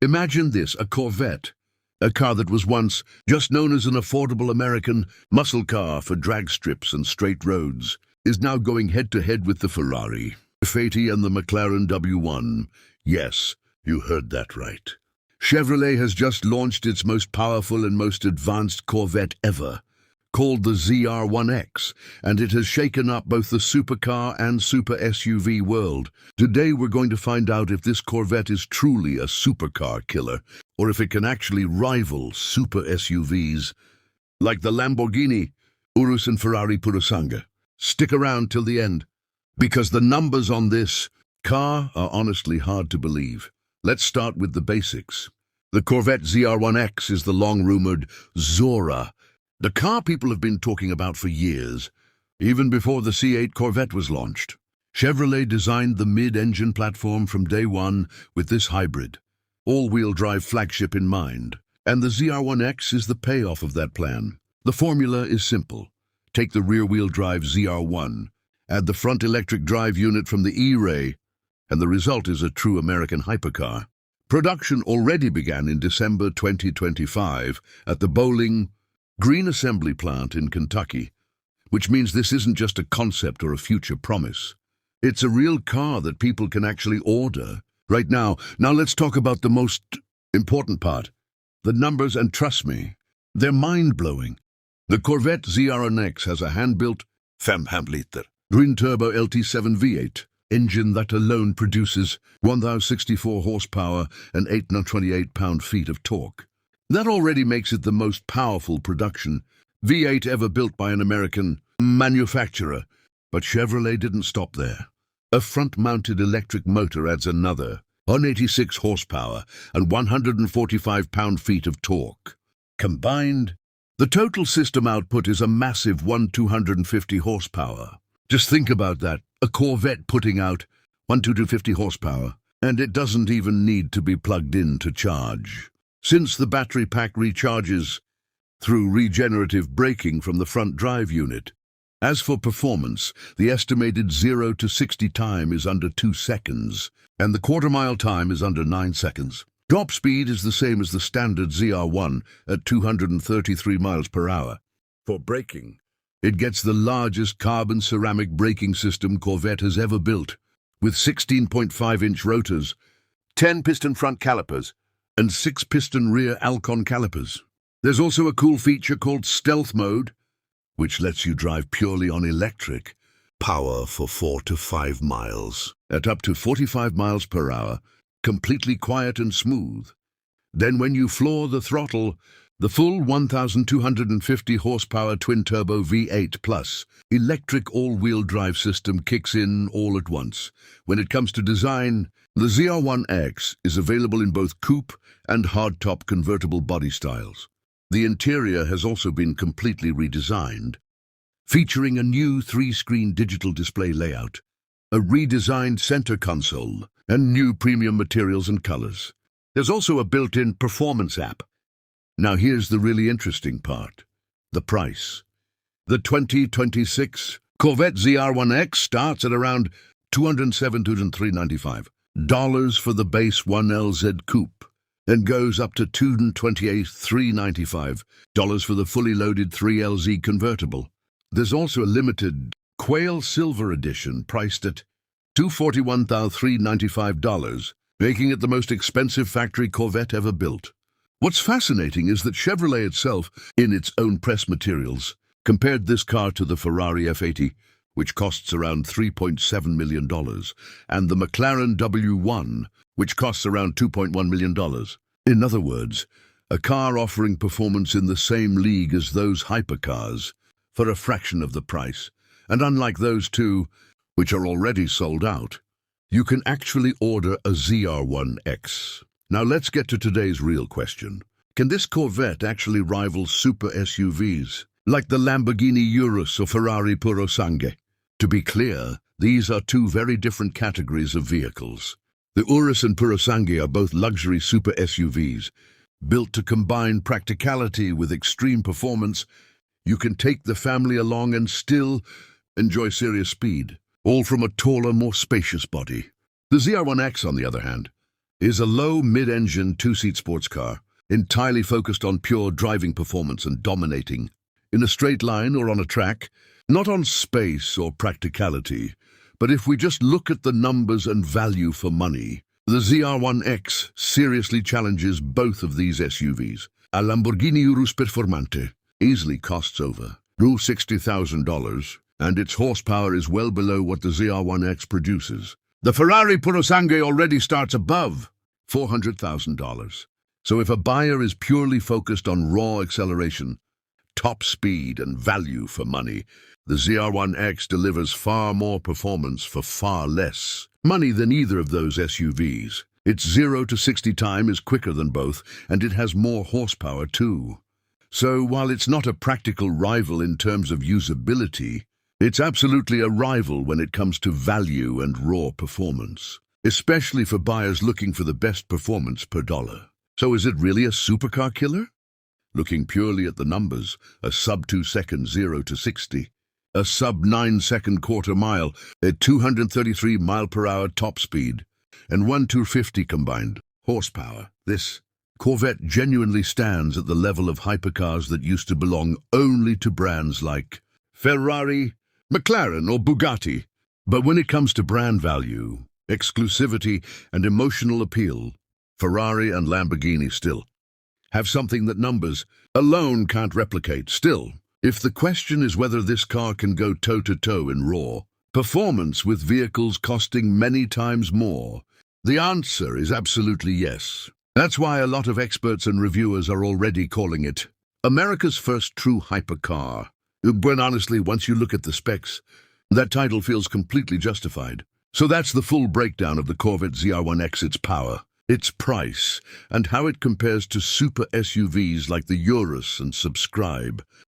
Imagine this, a Corvette, a car that was once just known as an affordable American muscle car for drag strips and straight roads, is now going head-to-head with the Ferrari F80 and the McLaren W1. Yes, you heard that right. Chevrolet has just launched its most powerful and most advanced Corvette ever, called the ZR1X, and it has shaken up both the supercar and super SUV world. Today we're going to find out if this Corvette is truly a supercar killer, or if it can actually rival super SUVs like the Lamborghini, Urus and Ferrari Purosangue. Stick around till the end, because the numbers on this car are honestly hard to believe. Let's start with the basics. The Corvette ZR1X is the long-rumored Zora, the car people have been talking about for years, even before the C8 Corvette was launched. Chevrolet designed the mid-engine platform from day one with this hybrid, all-wheel drive flagship in mind, and the ZR1X is the payoff of that plan. The formula is simple. Take the rear-wheel drive ZR1, add the front electric drive unit from the E-Ray, and the result is a true American hypercar. Production already began in December 2025 at the Bowling Green Assembly Plant in Kentucky, which means this isn't just a concept or a future promise. It's a real car that people can actually order right now. Now let's talk about the most important part, the numbers, and trust me, they're mind-blowing. The Corvette ZR1X has a hand-built 5-liter twin-turbo LT7 V8 engine that alone produces 1,064 horsepower and 828 pound-feet of torque. That already makes it the most powerful production V8 ever built by an American manufacturer. But Chevrolet didn't stop there. A front-mounted electric motor adds another 186 horsepower and 145 pound-feet of torque. Combined, the total system output is a massive 1,250 horsepower. Just think about that, a Corvette putting out 1,250 horsepower, and it doesn't even need to be plugged in to charge, since the battery pack recharges through regenerative braking from the front drive unit. As for performance, the estimated 0 to 60 time is under 2 seconds, and the quarter-mile time is under 9 seconds. Top speed is the same as the standard ZR1 at 233 miles per hour. For braking, it gets the largest carbon ceramic braking system Corvette has ever built, with 16.5-inch rotors, 10-piston front calipers, and 6-piston rear Alcon calipers. There's also a cool feature called Stealth Mode, which lets you drive purely on electric power for 4 to 5 miles at up to 45 miles per hour, completely quiet and smooth. Then when you floor the throttle, the full 1,250 horsepower twin-turbo V8 Plus electric all-wheel drive system kicks in all at once. When it comes to design, the ZR1X is available in both coupe and hardtop convertible body styles. The interior has also been completely redesigned, featuring a new 3-screen digital display layout, a redesigned center console, and new premium materials and colors. There's also a built-in performance app. Now here's the really interesting part, the price. The 2026 Corvette ZR1X starts at around $207,395 for the base 1LZ coupe, and goes up to $228,395 for the fully loaded 3LZ convertible. There's also a limited Quail Silver Edition priced at $241,395, making it the most expensive factory Corvette ever built. What's fascinating is that Chevrolet itself, in its own press materials, compared this car to the Ferrari F80, which costs around $3.7 million, and the McLaren W1, which costs around $2.1 million. In other words, a car offering performance in the same league as those hypercars for a fraction of the price. And unlike those two, which are already sold out, you can actually order a ZR1X. Now let's get to today's real question. Can this Corvette actually rival super SUVs like the Lamborghini Urus or Ferrari Purosangue? To be clear, these are two very different categories of vehicles. The Urus and Purosangue are both luxury super SUVs, built to combine practicality with extreme performance. You can take the family along and still enjoy serious speed, all from a taller, more spacious body. The ZR1X, on the other hand, is a low mid-engine two-seat sports car, entirely focused on pure driving performance and dominating. In a straight line or on a track, not on space or practicality, but if we just look at the numbers and value for money, the ZR1X seriously challenges both of these SUVs. A Lamborghini Urus Performante easily costs over $60,000, and its horsepower is well below what the ZR1X produces. The Ferrari Purosangue already starts above $400,000. So if a buyer is purely focused on raw acceleration, top speed and value for money, the ZR1X delivers far more performance for far less money than either of those SUVs. Its 0 to 60 time is quicker than both, and it has more horsepower too. So while it's not a practical rival in terms of usability, it's absolutely a rival when it comes to value and raw performance, especially for buyers looking for the best performance per dollar. So is it really a supercar killer? Looking purely at the numbers, a sub-2 second 0 to 60, a sub-9 second quarter mile at 233 mile/hour top speed, and 1/250 combined horsepower. This Corvette genuinely stands at the level of hypercars that used to belong only to brands like Ferrari, McLaren, or Bugatti. But when it comes to brand value, exclusivity, and emotional appeal, Ferrari and Lamborghini still have something that numbers alone can't replicate. Still, if the question is whether this car can go toe-to-toe in raw performance with vehicles costing many times more, the answer is absolutely yes. That's why a lot of experts and reviewers are already calling it America's first true hypercar. When honestly, once you look at the specs, that title feels completely justified. So that's the full breakdown of the Corvette ZR1X, its power, its price, and how it compares to super SUVs like the Urus and Subscribe.